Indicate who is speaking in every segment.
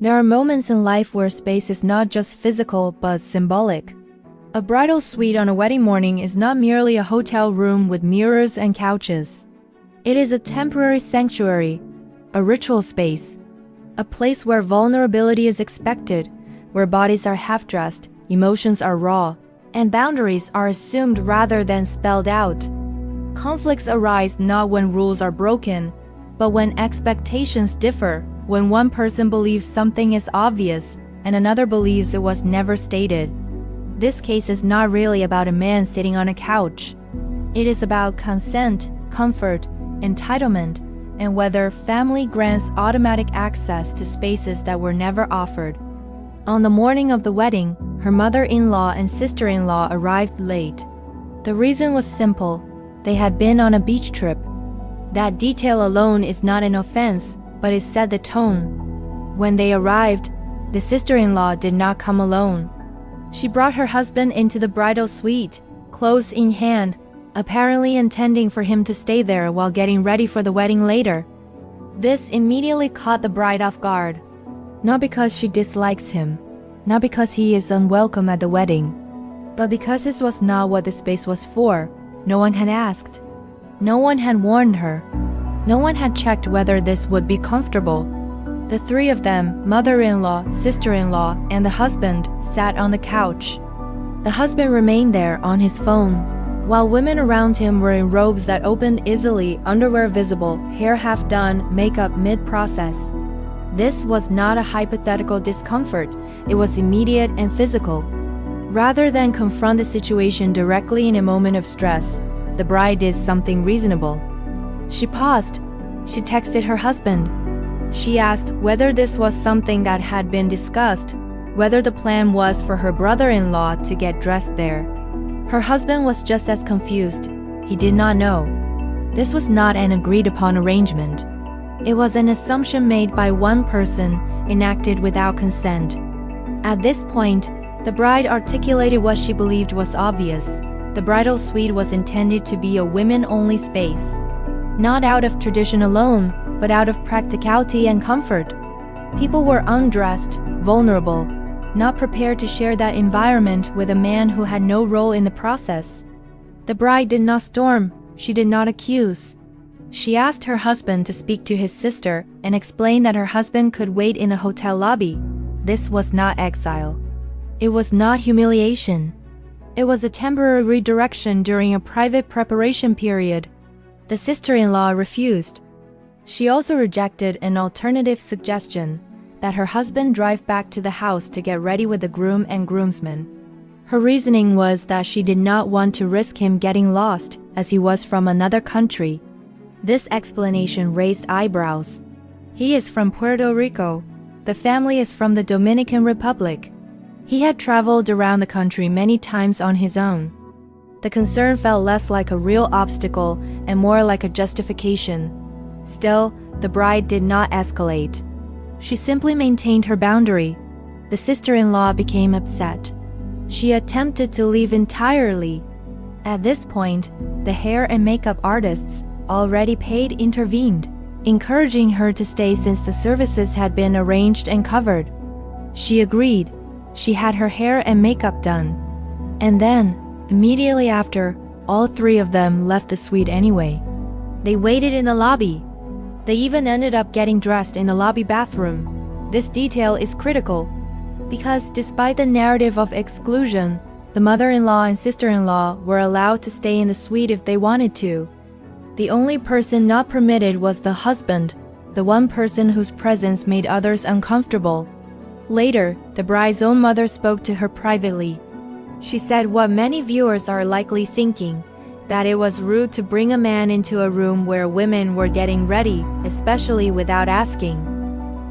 Speaker 1: There are moments in life where space is not just physical but symbolic. A bridal suite on a wedding morning is not merely a hotel room with mirrors and couches. It is a temporary sanctuary, a ritual space, a place where vulnerability is expected, where bodies are half-dressed, emotions are raw, and boundaries are assumed rather than spelled out. Conflicts arise not when rules are broken, but when expectations differ, when one person believes something is obvious and another believes it was never stated. This case is not really about a man sitting on a couch. It is about consent, comfort, entitlement, and whether family grants automatic access to spaces that were never offered. On the morning of the wedding, her mother-in-law and sister-in-law arrived late. The reason was simple. They had been on a beach trip. That detail alone is not an offense, but it set the tone. When they arrived, the sister-in-law did not come alone. She brought her husband into the bridal suite, clothes in hand, apparently intending for him to stay there while getting ready for the wedding later. This immediately caught the bride off guard. Not because she dislikes him, not because he is unwelcome at the wedding, but because this was not what the space was for. No one had asked. No one had warned her. No one had checked whether this would be comfortable. The three of them, mother-in-law, sister-in-law, and the husband, sat on the couch. The husband remained there on his phone, while women around him were in robes that opened easily, underwear visible, hair half done, makeup mid-process. This was not a hypothetical discomfort, it was immediate and physical. Rather than confront the situation directly in a moment of stress, the bride did something reasonable. She paused. She texted her husband. She asked whether this was something that had been discussed, whether the plan was for her brother-in-law to get dressed there. Her husband was just as confused. He did not know. This was not an agreed-upon arrangement. It was an assumption made by one person, enacted without consent. At this point, the bride articulated what she believed was obvious. The bridal suite was intended to be a women-only space. Not out of tradition alone, but out of practicality and comfort. People were undressed, vulnerable, not prepared to share that environment with a man who had no role in the process. The bride did not storm, she did not accuse. She asked her husband to speak to his sister and explain that her husband could wait in the hotel lobby. This was not exile. It was not humiliation. It was a temporary redirection during a private preparation period. The sister-in-law refused. She also rejected an alternative suggestion, that her husband drive back to the house to get ready with the groom and groomsmen. Her reasoning was that she did not want to risk him getting lost, as he was from another country. This explanation raised eyebrows. He is from Puerto Rico. The family is from the Dominican Republic. He had traveled around the country many times on his own. The concern felt less like a real obstacle and more like a justification. Still, the bride did not escalate. She simply maintained her boundary. The sister-in-law became upset. She attempted to leave entirely. At this point, the hair and makeup artists, already paid, intervened, encouraging her to stay since the services had been arranged and covered. She agreed. She had her hair and makeup done. And then, immediately after, all three of them left the suite anyway. They waited in the lobby. They even ended up getting dressed in the lobby bathroom. This detail is critical, because despite the narrative of exclusion, the mother-in-law and sister-in-law were allowed to stay in the suite if they wanted to. The only person not permitted was the husband, the one person whose presence made others uncomfortable. Later, the bride's own mother spoke to her privately. She said what many viewers are likely thinking, that it was rude to bring a man into a room where women were getting ready, especially without asking.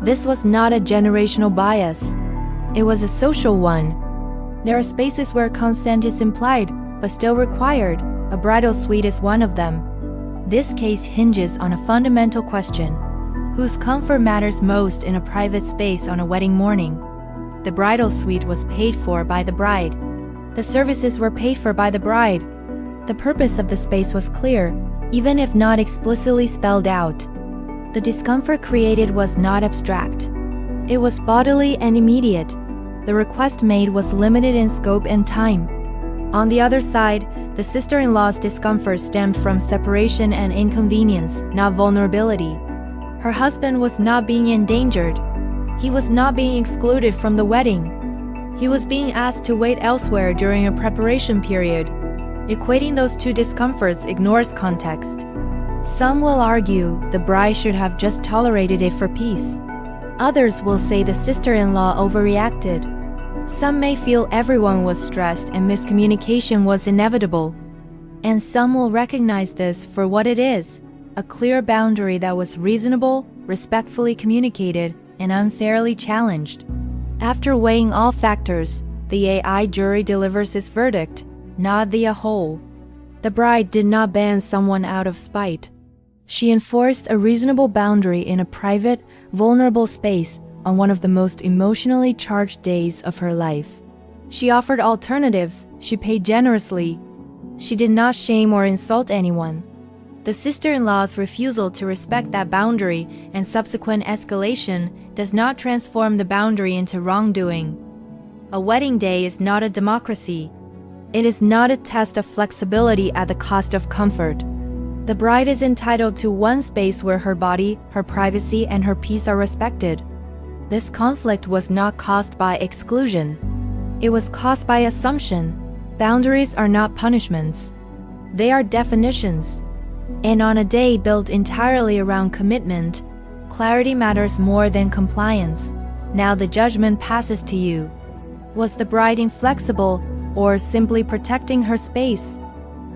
Speaker 1: This was not a generational bias. It was a social one. There are spaces where consent is implied, but still required. A bridal suite is one of them. This case hinges on a fundamental question. Whose comfort matters most in a private space on a wedding morning? The bridal suite was paid for by the bride. The services were paid for by the bride. The purpose of the space was clear, even if not explicitly spelled out. The discomfort created was not abstract. It was bodily and immediate. The request made was limited in scope and time. On the other side, the sister-in-law's discomfort stemmed from separation and inconvenience, not vulnerability. Her husband was not being endangered. He was not being excluded from the wedding. He was being asked to wait elsewhere during a preparation period. Equating those two discomforts ignores context. Some will argue the bride should have just tolerated it for peace. Others will say the sister-in-law overreacted. Some may feel everyone was stressed and miscommunication was inevitable. And some will recognize this for what it is, a clear boundary that was reasonable, respectfully communicated, and unfairly challenged. After weighing all factors, the AI jury delivers its verdict, not the whole. The bride did not ban someone out of spite. She enforced a reasonable boundary in a private, vulnerable space on one of the most emotionally charged days of her life. She offered alternatives, she paid generously. She did not shame or insult anyone. The sister-in-law's refusal to respect that boundary and subsequent escalation does not transform the boundary into wrongdoing. A wedding day is not a democracy. It is not a test of flexibility at the cost of comfort. The bride is entitled to one space where her body, her privacy, and her peace are respected. This conflict was not caused by exclusion. It was caused by assumption. Boundaries are not punishments. They are definitions. And on a day built entirely around commitment, clarity matters more than compliance. Now the judgment passes to you. Was the bride inflexible or simply protecting her space?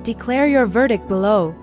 Speaker 1: Declare your verdict below.